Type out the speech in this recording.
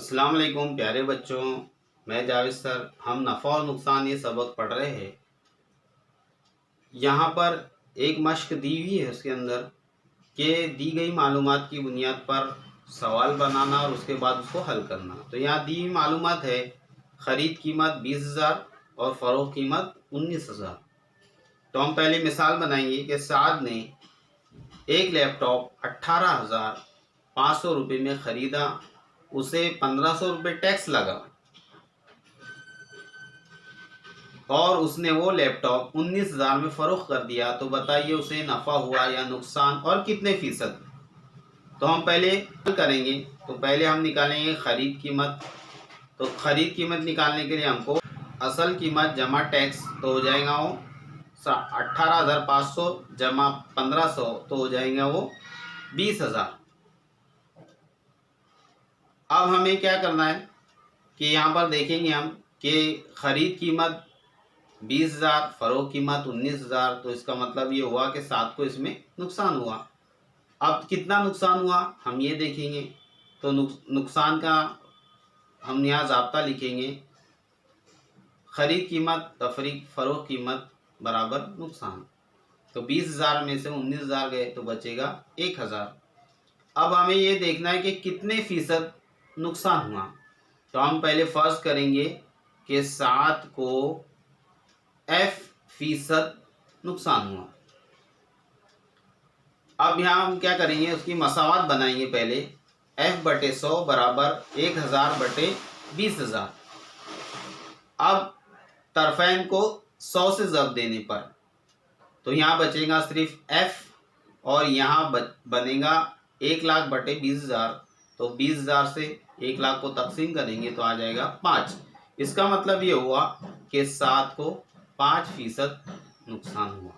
अस्सलाम वालेकुम प्यारे बच्चों, मैं जावेद सर। हम नफ़ा और नुकसान ये सबक पढ़ रहे हैं। यहाँ पर एक मश्क दी हुई है, उसके अंदर कि दी गई मालूमात की बुनियाद पर सवाल बनाना और उसके बाद उसको हल करना। तो यहाँ दी हुई मालूमात है, ख़रीद कीमत 20,000 और फ़रोख्त कीमत 19,000। तो हम पहले मिसाल बनाएंगे कि साद ने एक लैपटॉप 18,500 रुपये में ख़रीदा, उसे 1,500 रुपये टैक्स लगा और उसने वो लैपटॉप 19,000 में फ़रोख्त कर दिया। तो बताइए उसे नफ़ा हुआ या नुकसान और कितने फ़ीसद। तो हम पहले हल करेंगे। तो पहले हम निकालेंगे ख़रीद कीमत। तो ख़रीद कीमत निकालने के लिए हमको असल कीमत जमा टैक्स तो हो जाएगा वो 18,500 जमा 1,500 तो हो जाएगा वो 20,000। अब हमें क्या करना है कि यहाँ पर देखेंगे हम कि ख़रीद कीमत 20,000, फ़रोख्त कीमत 19,000। तो इसका मतलब ये हुआ कि 7 को इसमें नुकसान हुआ। अब कितना नुकसान हुआ हम ये देखेंगे। तो नुकसान का हम यहाँ ज़ाब्ता लिखेंगे, ख़रीद कीमत तफरीक फ़रोख्त कीमत बराबर नुकसान। तो 20,000 में से 19,000 गए तो बचेगा 1,000। अब हमें ये देखना है कि कितने फ़ीसद नुकसान हुआ। तो हम पहले फ़र्ज़ करेंगे कि 7 को F% नुकसान हुआ। अब यहाँ हम क्या करेंगे, उसकी मसावत बनाएंगे। पहले F/100 बराबर 1,000 बटे 20,000। अब तरफ़ैन को 100 से ज़ब्त देने पर तो यहाँ बचेगा सिर्फ F और यहाँ बनेगा 1,00,000 बटे 20,000। तो 20,000 से 1,00,000 को तकसीम करेंगे तो आ जाएगा 5। इसका मतलब ये हुआ कि 7 को 5% नुकसान हुआ।